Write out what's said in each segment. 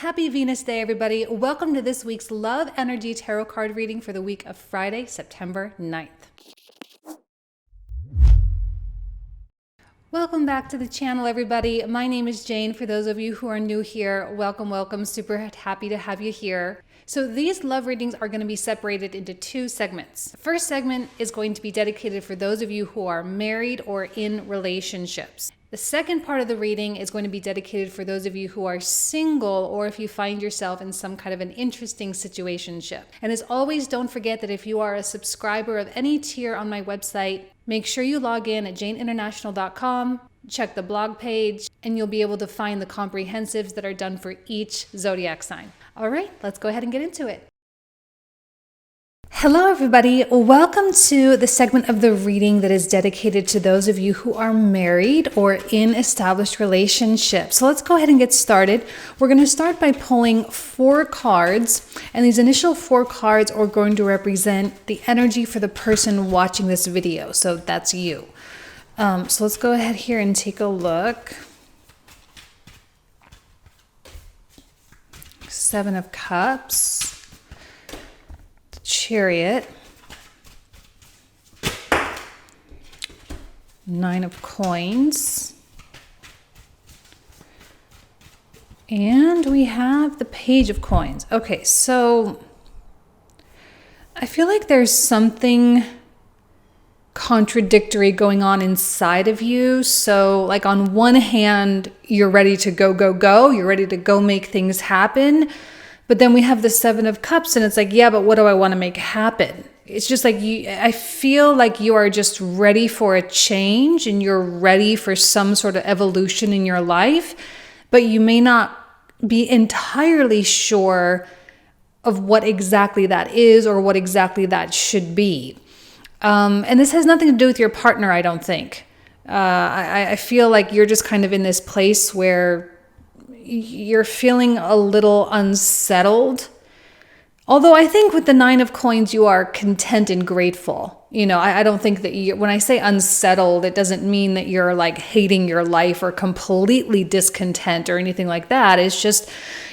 Happy Venus Day, everybody. Welcome to this week's Love Energy Tarot card reading for the week of Friday, September 9th. Welcome back to the channel, everybody. My name is Jane. For those of you who are new here, welcome. Super happy to have you here. So these love readings are going to be separated into two segments. The first segment is going to be dedicated for those of you who are married or in relationships. The second part of the reading is going to be dedicated for those of you who are single or if you find yourself in some kind of an interesting situationship. And as always, don't forget that if you are a subscriber of any tier on my website, make sure you log in at janeinternational.com, check the blog page, and you'll be able to find the comprehensives that are done for each zodiac sign. All right, let's go ahead and get into it. Hello, everybody. Welcome to the segment of the reading that is dedicated to those of you who are married or in established relationships. So let's go ahead and get started. We're going to start by pulling 4 cards, and these initial 4 cards are going to represent the energy for the person watching this video. So that's you. So let's go ahead here and take a look. 7 of Cups. Chariot, 9 of Coins, and we have the Page of Coins. Okay, so I feel like there's something contradictory going on inside of you. So like on one hand, you're ready to go. You're ready to go make things happen. But then we have the 7 of Cups and it's like, yeah, but what do I want to make happen? It's just like, I feel like you are just ready for a change and you're ready for some sort of evolution in your life, but you may not be entirely sure of what exactly that is or what exactly that should be. And this has nothing to do with your partner, I don't think. I feel like you're just kind of in this place where you're feeling a little unsettled. Although I think with the 9 of Coins, you are content and grateful. You know, I don't think that when I say unsettled, it doesn't mean that you're like hating your life or completely discontent or anything like that. It's just,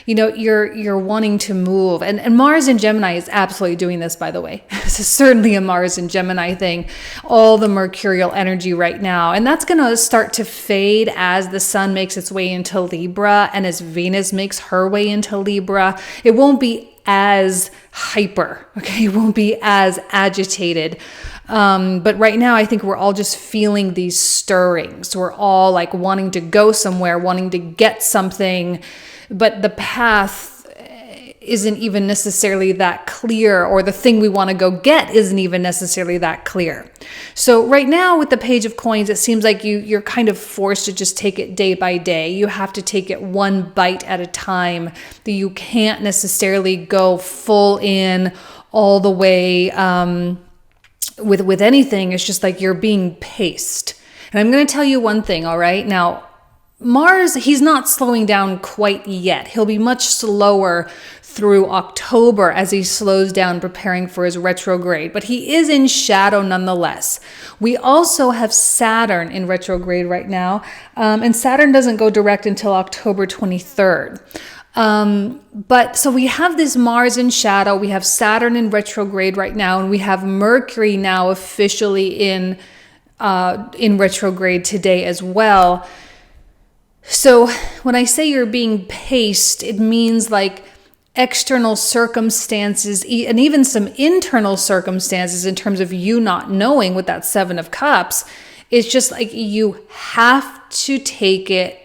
you know, you're wanting to move. And Mars in Gemini is absolutely doing this, by the way. This is certainly a Mars in Gemini thing. All the mercurial energy right now. And that's going to start to fade as the sun makes its way into Libra and as Venus makes her way into Libra. It won't be as hyper, okay? It won't be as agitated. But right now, I think we're all just feeling these stirrings. We're all like wanting to go somewhere, wanting to get something, but the path isn't even necessarily that clear, or the thing we want to go get isn't even necessarily that clear. So right now with the Page of Coins, it seems like you're kind of forced to just take it day by day. You have to take it one bite at a time. That you can't necessarily go full in all the way with anything. It's just like you're being paced. And I'm going to tell you one thing, all right? Now, Mars, he's not slowing down quite yet. He'll be much slower through October as he slows down preparing for his retrograde, but he is in shadow nonetheless. We also have Saturn in retrograde right now, and Saturn doesn't go direct until October 23rd. But so we have this Mars in shadow, we have Saturn in retrograde right now, and we have Mercury now officially in retrograde today as well. So when I say you're being paced, it means like external circumstances and even some internal circumstances in terms of you not knowing with that 7 of Cups. It's just like you have to take it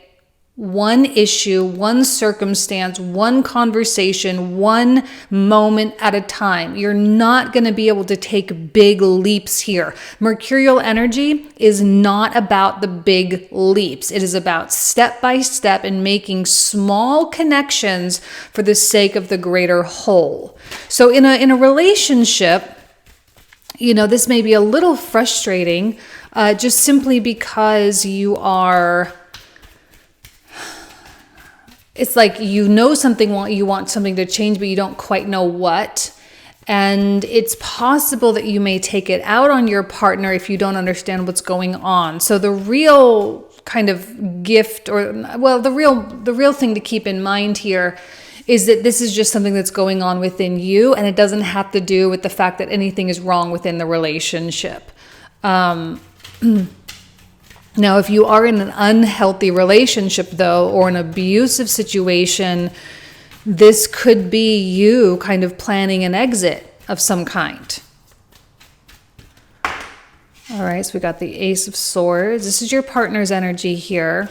one issue, one circumstance, one conversation, one moment at a time. You're not going to be able to take big leaps here. Mercurial energy is not about the big leaps. It is about step by step and making small connections for the sake of the greater whole. So in a relationship, you know, this may be a little frustrating, just simply because you are... It's like you know something, you want something to change, but you don't quite know what. And it's possible that you may take it out on your partner if you don't understand what's going on. So the real kind of gift, or well, the real thing to keep in mind here is that this is just something that's going on within you, and it doesn't have to do with the fact that anything is wrong within the relationship. Now, if you are in an unhealthy relationship, though, or an abusive situation, this could be you kind of planning an exit of some kind. All right, so we got the Ace of Swords. This is your partner's energy here.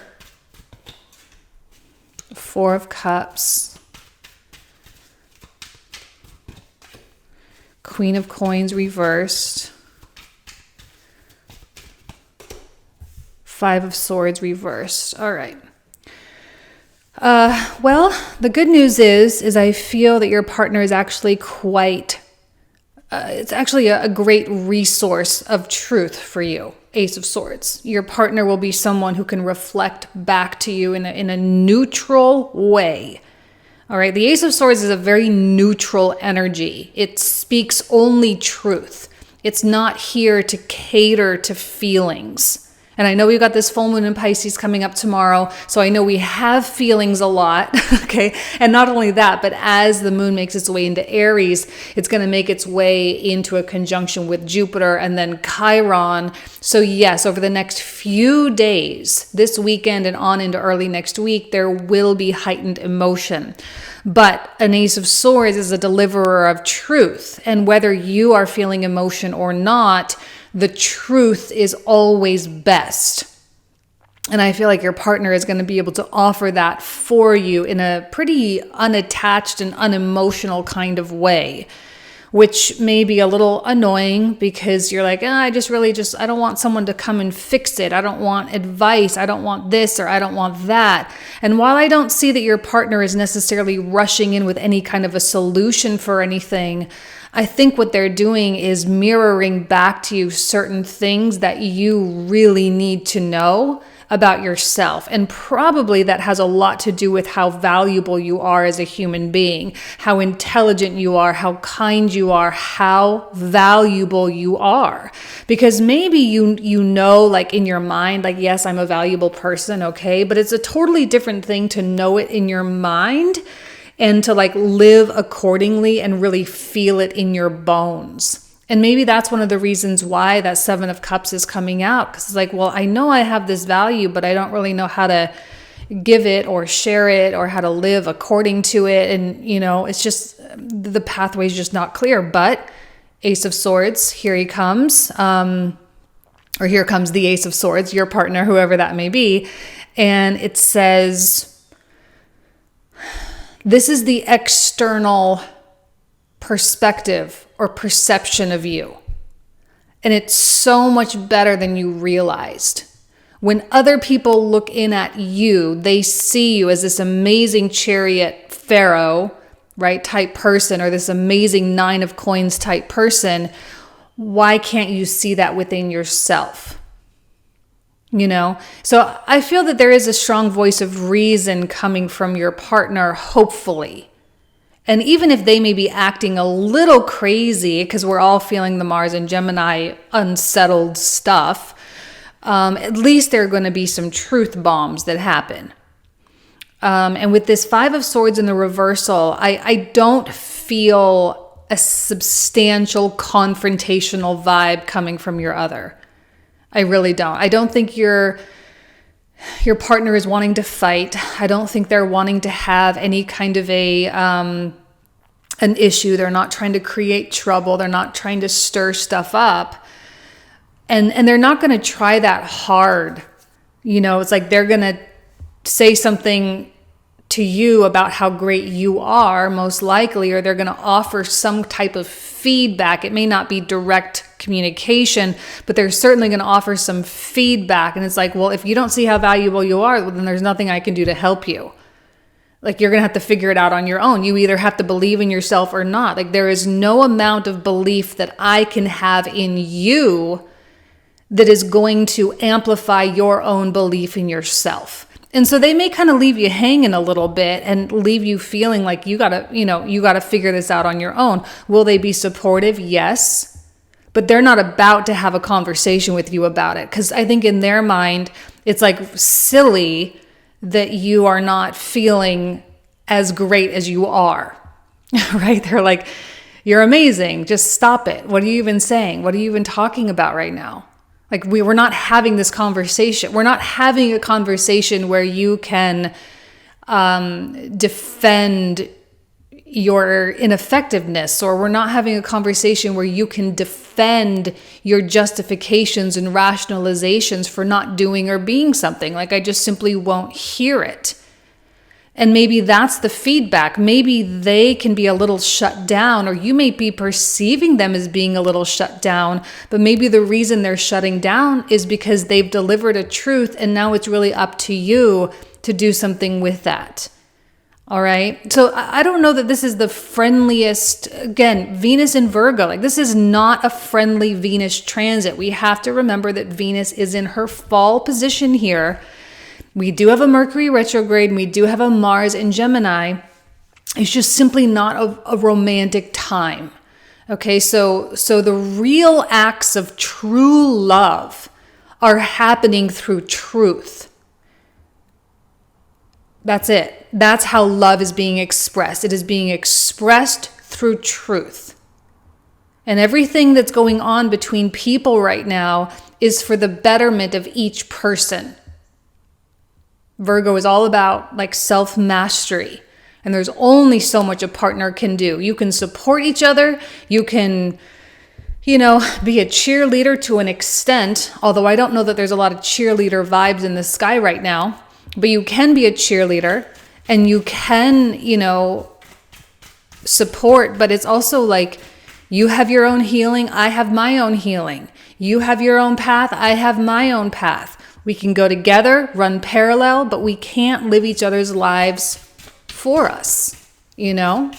Four of Cups. Queen of Coins reversed. Five of Swords reversed. All right. Well, the good news is I feel that your partner is actually it's actually a great resource of truth for you. Ace of Swords. Your partner will be someone who can reflect back to you in a neutral way. All right. The Ace of Swords is a very neutral energy. It speaks only truth. It's not here to cater to feelings. And I know we've got this full moon in Pisces coming up tomorrow, so I know we have feelings a lot, okay? And not only that, but as the moon makes its way into Aries, it's going to make its way into a conjunction with Jupiter and then Chiron. So yes, over the next few days, this weekend and on into early next week, there will be heightened emotion. But an Ace of Swords is a deliverer of truth. And whether you are feeling emotion or not, the truth is always best. And I feel like your partner is going to be able to offer that for you in a pretty unattached and unemotional kind of way, which may be a little annoying because you're like, I don't want someone to come and fix it. I don't want advice. I don't want this or I don't want that. And while I don't see that your partner is necessarily rushing in with any kind of a solution for anything, I think what they're doing is mirroring back to you certain things that you really need to know about yourself. And probably that has a lot to do with how valuable you are as a human being, how intelligent you are, how kind you are, how valuable you are. Because maybe you know, like in your mind, like, yes, I'm a valuable person, okay? But it's a totally different thing to know it in your mind and to like live accordingly and really feel it in your bones. And maybe that's one of the reasons why that Seven of Cups is coming out. Because it's like, well, I know I have this value, but I don't really know how to give it or share it or how to live according to it. And, it's just, the pathway is just not clear. But Ace of Swords, here he comes. Or here comes the Ace of Swords, your partner, whoever that may be. And it says, this is the external perspective or perception of you. And it's so much better than you realized. When other people look in at you, they see you as this amazing chariot pharaoh, right, type person, or this amazing Nine of Coins type person. Why can't you see that within yourself? So I feel that there is a strong voice of reason coming from your partner, hopefully. And even if they may be acting a little crazy, because we're all feeling the Mars and Gemini unsettled stuff, at least there are going to be some truth bombs that happen. And with this Five of Swords in the reversal, I don't feel a substantial confrontational vibe coming from your other. I really don't. I don't think your partner is wanting to fight. I don't think they're wanting to have any kind of an issue. They're not trying to create trouble. They're not trying to stir stuff up. And they're not going to try that hard. It's like they're going to say something to you about how great you are, most likely, or they're going to offer some type of feedback. It may not be direct communication, but they're certainly going to offer some feedback. And it's like, well, if you don't see how valuable you are, well, then there's nothing I can do to help you. Like, you're going to have to figure it out on your own. You either have to believe in yourself or not. Like, there is no amount of belief that I can have in you that is going to amplify your own belief in yourself. And so they may kind of leave you hanging a little bit and leave you feeling like you gotta figure this out on your own. Will they be supportive? Yes. But they're not about to have a conversation with you about it. Because I think in their mind, it's like silly that you are not feeling as great as you are, right? They're like, you're amazing. Just stop it. What are you even saying? What are you even talking about right now? Like we're not having this conversation. We're not having a conversation where you can defend your ineffectiveness, or we're not having a conversation where you can defend your justifications and rationalizations for not doing or being something. Like I just simply won't hear it. And maybe that's the feedback. Maybe they can be a little shut down, or you may be perceiving them as being a little shut down, but maybe the reason they're shutting down is because they've delivered a truth, and now it's really up to you to do something with that. All right. So I don't know that this is the friendliest, again, Venus in Virgo, like this is not a friendly Venus transit. We have to remember that Venus is in her fall position here. We do have a Mercury retrograde, and we do have a Mars in Gemini. It's just simply not a romantic time. Okay. So the real acts of true love are happening through truth. That's it. That's how love is being expressed. It is being expressed through truth. And everything that's going on between people right now is for the betterment of each person. Virgo is all about like self-mastery. And there's only so much a partner can do. You can support each other. You can, be a cheerleader to an extent. Although I don't know that there's a lot of cheerleader vibes in the sky right now. But you can be a cheerleader, and you can, support, but it's also like you have your own healing. I have my own healing. You have your own path. I have my own path. We can go together, run parallel, but we can't live each other's lives for us. There's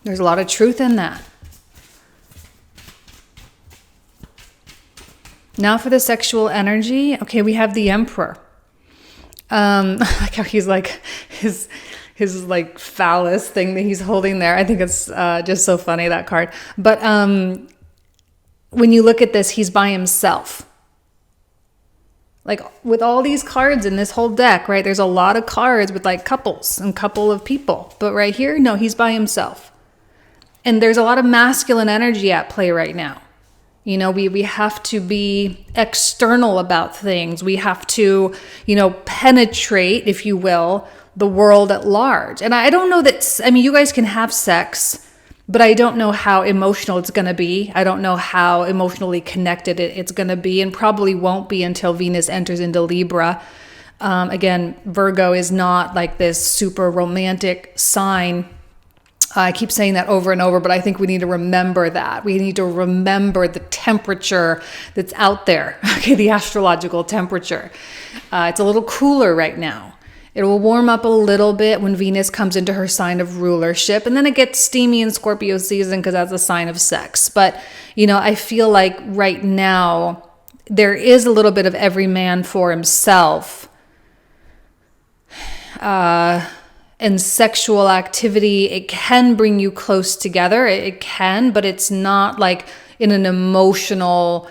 a lot of truth in that. Now for the sexual energy. Okay, we have the Emperor. Like how he's like his like phallus thing that he's holding there. I think it's just so funny, that card. But when you look at this, he's by himself. Like with all these cards in this whole deck, right? There's a lot of cards with like couples and couple of people. But right here, no, he's by himself. And there's a lot of masculine energy at play right now. We have to be external about things. We have to, penetrate, if you will, the world at large. And I don't know that, you guys can have sex, but I don't know how emotional it's going to be. I don't know how emotionally connected it's going to be, and probably won't be until Venus enters into Libra. Again, Virgo is not like this super romantic sign. I keep saying that over and over, but I think we need to remember that. We need to remember the temperature that's out there. Okay, the astrological temperature. It's a little cooler right now. It will warm up a little bit when Venus comes into her sign of rulership, and then it gets steamy in Scorpio season because that's a sign of sex. But, I feel like right now there is a little bit of every man for himself. And sexual activity, it can bring you close together. It can, but it's not like in an emotional,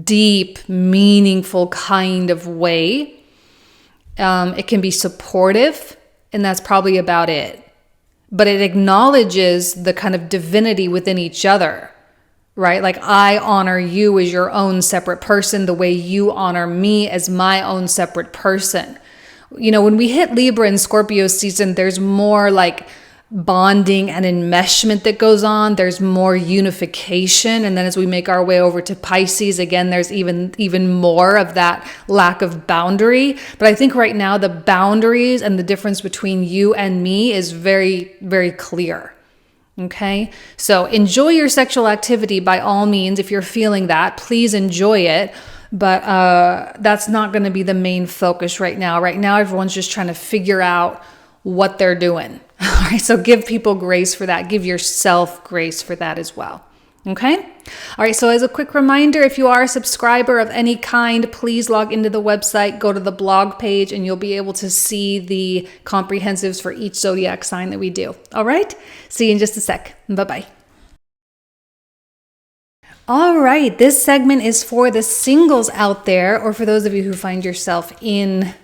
deep, meaningful kind of way. It can be supportive, and that's probably about it. But it acknowledges the kind of divinity within each other, right? Like I honor you as your own separate person the way you honor me as my own separate person. When we hit Libra and Scorpio season, there's more like bonding and enmeshment that goes on. There's more unification. And then as we make our way over to Pisces, again, there's even more of that lack of boundary. But I think right now the boundaries and the difference between you and me is very, very clear. Okay. So enjoy your sexual activity by all means. If you're feeling that, please enjoy it. But that's not going to be the main focus right now. Right now, everyone's just trying to figure out what they're doing. All right, so give people grace for that. Give yourself grace for that as well. Okay? All right, so as a quick reminder, if you are a subscriber of any kind, please log into the website, go to the blog page, and you'll be able to see the comprehensives for each zodiac sign that we do. All right? See you in just a sec. Bye-bye. All right, this segment is for the singles out there, or for those of you who find yourself in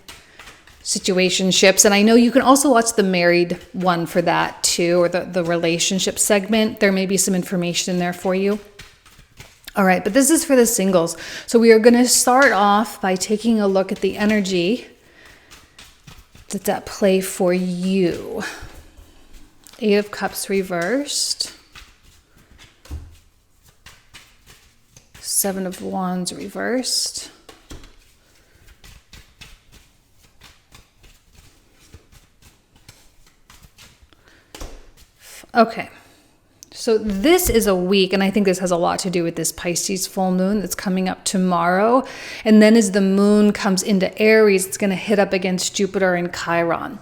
situationships. And I know you can also watch the married one for that too, or the relationship segment. There may be some information in there for you. All right, but this is for the singles. So we are going to start off by taking a look at the energy that's at play for you. 8 of Cups reversed. 7 of Wands reversed. Okay. So this is a week, and I think this has a lot to do with this Pisces full moon that's coming up tomorrow. And then as the moon comes into Aries, it's going to hit up against Jupiter and Chiron.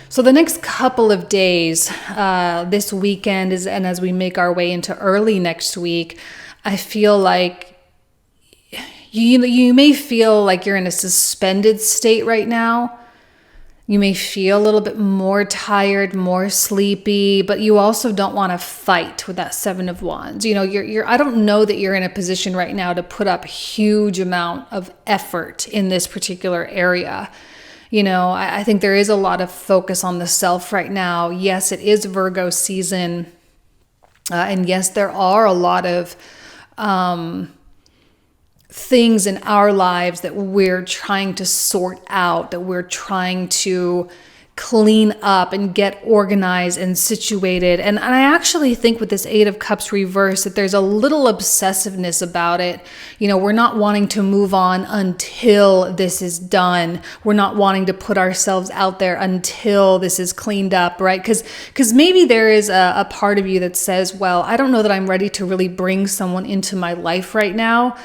So the next couple of days, this weekend, and as we make our way into early next week, I feel like you may feel like you're in a suspended state right now. You may feel a little bit more tired, more sleepy, but you also don't want to fight with that 7 of Wands. You know, I don't know that you're in a position right now to put up a huge amount of effort in this particular area. You know, I think there is a lot of focus on the self right now. Yes, it is Virgo season. And yes, there are a lot of things in our lives that we're trying to sort out, that we're trying to clean up and get organized and situated. And I actually think with this 8 of Cups reverse that there's a little obsessiveness about it. You know, we're not wanting to move on until this is done. We're not wanting to put ourselves out there until this is cleaned up, right? Because maybe there is a part of you that says, well, I don't know that I'm ready to really bring someone into my life right now.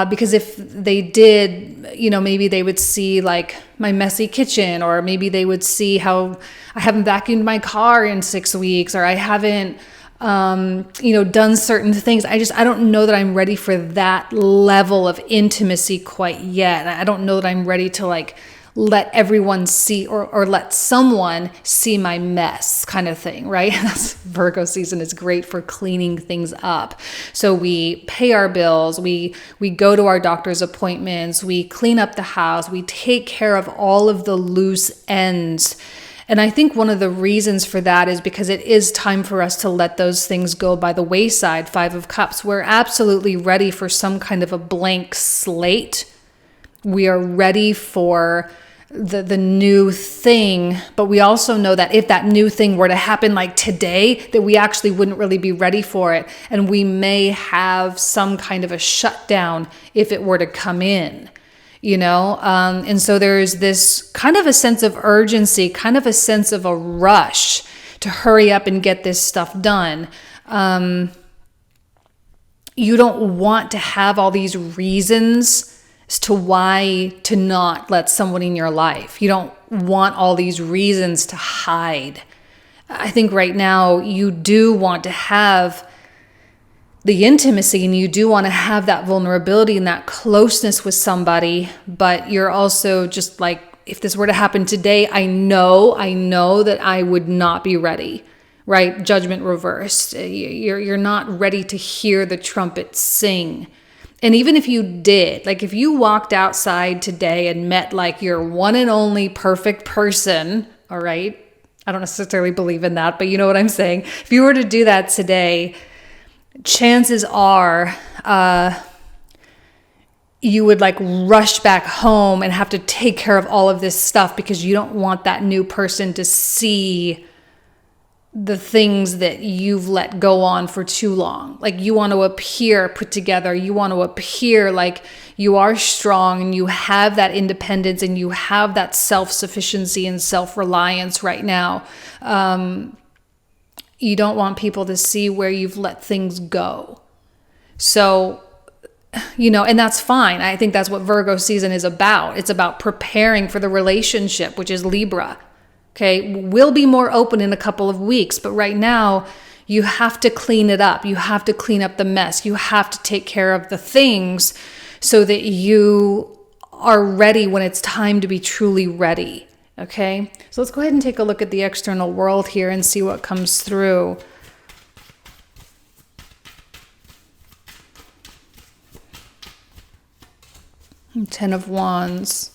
Because if they did, you know, maybe they would see like my messy kitchen, or maybe they would see how I haven't vacuumed my car in 6 weeks, or I haven't, done certain things. I don't know that I'm ready for that level of intimacy quite yet. I don't know that I'm ready to like let everyone see or let someone see my mess kind of thing, right? That's Virgo season is great for cleaning things up. So we pay our bills, we go to our doctor's appointments, we clean up the house, we take care of all of the loose ends. And I think one of the reasons for that is because it is time for us to let those things go by the wayside. 5 of Cups, we're absolutely ready for some kind of a blank slate. We are ready for the new thing, but we also know that if that new thing were to happen like today, that we actually wouldn't really be ready for it. And we may have some kind of a shutdown if it were to come in, you know? And so there's this kind of a sense of urgency, kind of a sense of a rush to hurry up and get this stuff done. You don't want to have all these reasons as to why to not let someone in your life. You don't want all these reasons to hide. I think right now you do want to have the intimacy, and you do want to have that vulnerability and that closeness with somebody, but you're also just like, if this were to happen today, I know that I would not be ready, right? Judgment reversed. You're not ready to hear the trumpet sing. And even if you did, like if you walked outside today and met like your one and only perfect person, all right? I don't necessarily believe in that, but you know what I'm saying? If you were to do that today, chances are you would like rush back home and have to take care of all of this stuff because you don't want that new person to see the things that you've let go on for too long. Like you want to appear put together. You want to appear like you are strong and you have that independence and you have that self-sufficiency and self-reliance right now. You don't want people to see where you've let things go. So, you know, and that's fine. I think that's what Virgo season is about. It's about preparing for the relationship, which is Libra. Okay, we'll be more open in a couple of weeks, but right now you have to clean it up. You have to clean up the mess. You have to take care of the things so that you are ready when it's time to be truly ready. Okay, so let's go ahead and take a look at the external world here and see what comes through. Ten of Wands.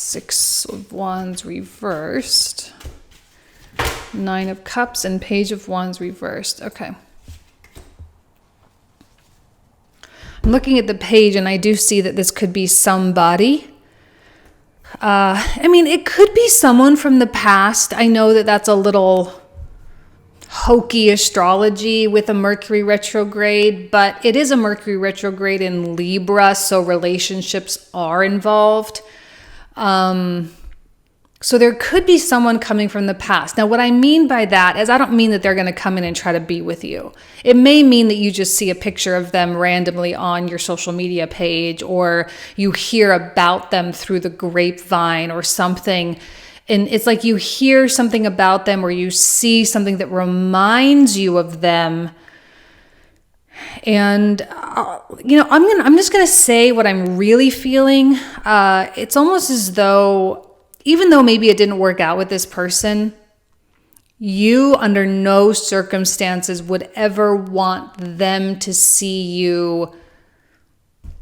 Six of Wands reversed. Nine of Cups and Page of Wands reversed. Okay. I'm looking at the page and I do see that this could be somebody. I mean, it could be someone from the past. I know that that's a little hokey astrology with a Mercury retrograde, but it is a Mercury retrograde in Libra, so relationships are involved. So there could be someone coming from the past. Now, what I mean by that is I don't mean that they're going to come in and try to be with you. It may mean that you just see a picture of them randomly on your social media page, or you hear about them through the grapevine or something. And it's like you hear something about them or you see something that reminds you of them. And, I'm just going to say what I'm really feeling. It's almost as though, even though maybe it didn't work out with this person, you under no circumstances would ever want them to see you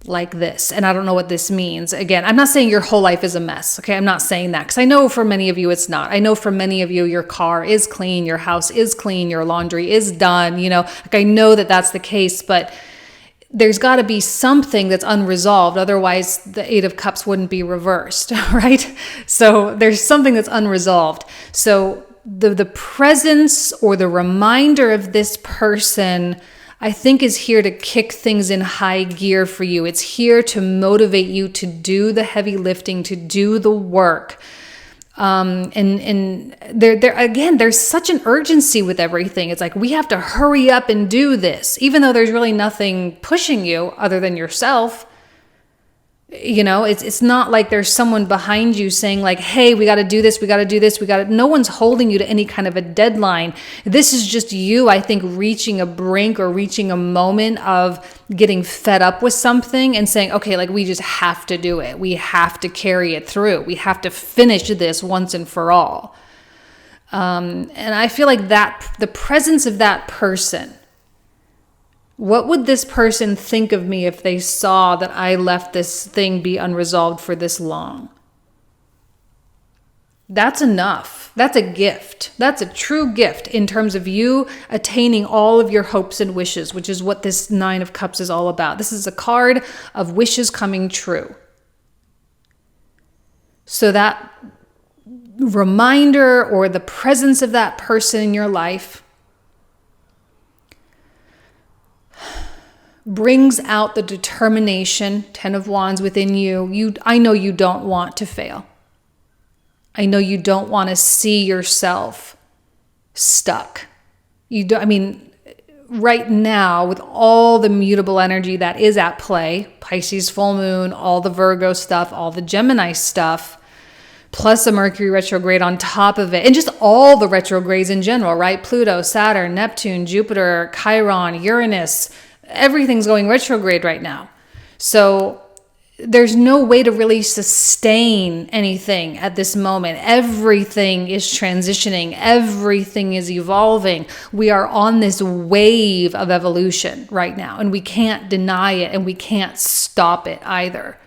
like this. And I don't know what this means. Again, I'm not saying your whole life is a mess. Okay. I'm not saying that because I know for many of you, it's not. I know for many of you, your car is clean, your house is clean, your laundry is done, like I know that that's the case, but there's got to be something that's unresolved. Otherwise, the Eight of Cups wouldn't be reversed, right? So there's something that's unresolved. So the presence or the reminder of this person, I think, is here to kick things in high gear for you. It's here to motivate you to do the heavy lifting, to do the work. And there again, there's such an urgency with everything. It's like, we have to hurry up and do this, even though there's really nothing pushing you other than yourself. It's not like there's someone behind you saying like, hey, we got to do this. We got to do this. No one's holding you to any kind of a deadline. This is just you, I think, reaching a brink or reaching a moment of getting fed up with something and saying, okay, like we just have to do it. We have to carry it through. We have to finish this once and for all. And I feel like that the presence of that person, what would this person think of me if they saw that I let this thing be unresolved for this long? That's enough. That's a gift. That's a true gift in terms of you attaining all of your hopes and wishes, which is what this Nine of Cups is all about. This is a card of wishes coming true. So that reminder or the presence of that person in your life brings out the determination, Ten of Wands, within you. I know you don't want to fail. I know you don't want to see yourself stuck. Right now, with all the mutable energy that is at play, Pisces full moon, all the Virgo stuff, all the Gemini stuff, plus a Mercury retrograde on top of it, and just all the retrogrades in general, right? Pluto, Saturn, Neptune, Jupiter, Chiron, Uranus, everything's going retrograde right now. So there's no way to really sustain anything at this moment. Everything is transitioning. Everything is evolving. We are on this wave of evolution right now, and we can't deny it, and we can't stop it either.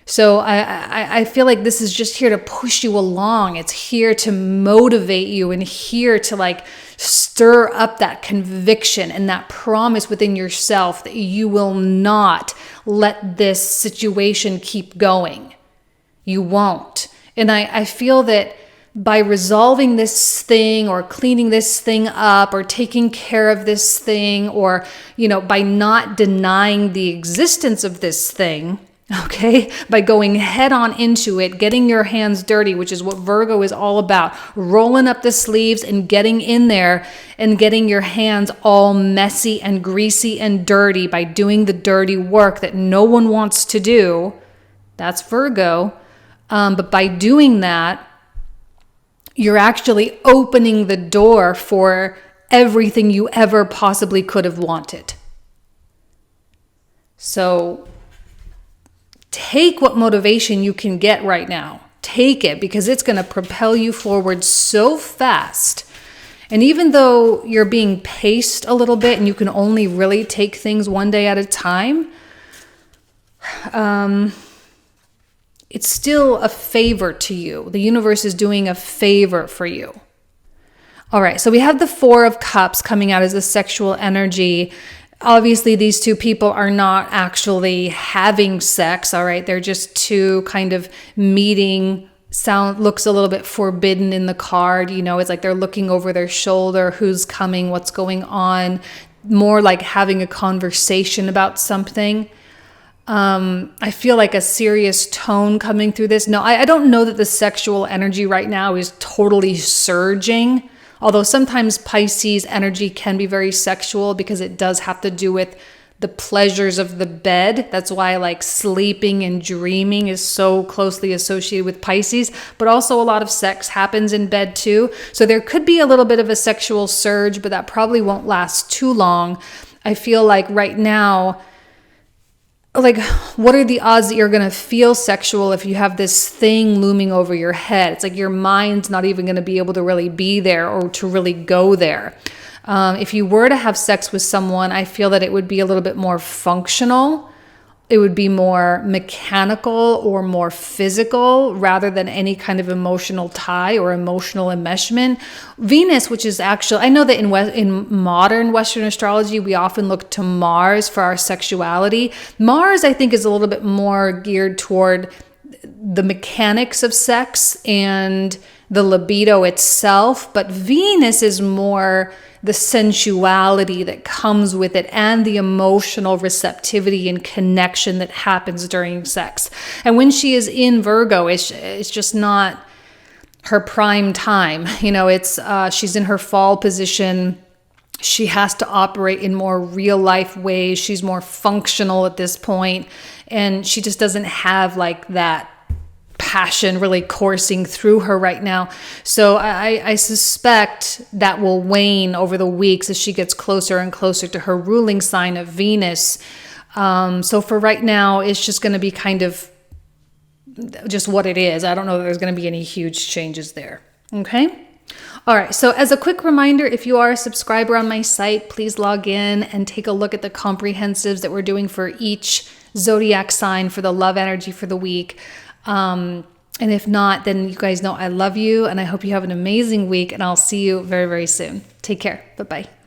So I feel like this is just here to push you along. It's here to motivate you and here to like stir up that conviction and that promise within yourself that you will not let this situation keep going. You won't. And I feel that by resolving this thing or cleaning this thing up or taking care of this thing or, by not denying the existence of this thing, okay, by going head on into it, getting your hands dirty, which is what Virgo is all about, rolling up the sleeves and getting in there and getting your hands all messy and greasy and dirty by doing the dirty work that no one wants to do. That's Virgo. But by doing that, you're actually opening the door for everything you ever possibly could have wanted. So take what motivation you can get right now. Take it, because it's going to propel you forward so fast. And even though you're being paced a little bit and you can only really take things one day at a time, it's still a favor to you. The universe is doing a favor for you. All right, so we have the Four of Cups coming out as the sexual energy. Obviously, these two people are not actually having sex, all right? They're just two kind of meeting. Looks a little bit forbidden in the card. You know, it's like they're looking over their shoulder, who's coming, what's going on. More like having a conversation about something. I feel like a serious tone coming through this. No, I don't know that the sexual energy right now is totally surging. Although sometimes Pisces energy can be very sexual because it does have to do with the pleasures of the bed. That's why like sleeping and dreaming is so closely associated with Pisces, but also a lot of sex happens in bed too. So there could be a little bit of a sexual surge, but that probably won't last too long. I feel like right now, like, what are the odds that you're going to feel sexual if you have this thing looming over your head? It's like your mind's not even going to be able to really be there or to really go there. If you were to have sex with someone, I feel that it would be a little bit more functional. It would be more mechanical or more physical rather than any kind of emotional tie or emotional enmeshment. Venus, which is actually, I know that in modern Western astrology, we often look to Mars for our sexuality. Mars, I think, is a little bit more geared toward the mechanics of sex and the libido itself, but Venus is more the sensuality that comes with it and the emotional receptivity and connection that happens during sex. And when she is in Virgo, it's just not her prime time. You know, it's she's in her fall position. She has to operate in more real life ways. She's more functional at this point, and she just doesn't have like that passion really coursing through her right now. So I suspect that will wane over the weeks as she gets closer and closer to her ruling sign of Venus. So for right now, it's just going to be kind of just what it is. I don't know that there's going to be any huge changes there. Okay. All right. So as a quick reminder, if you are a subscriber on my site, please log in and take a look at the comprehensives that we're doing for each zodiac sign for the love energy for the week. And if not, then you guys know I love you and I hope you have an amazing week, and I'll see you very, very soon. Take care. Bye-bye.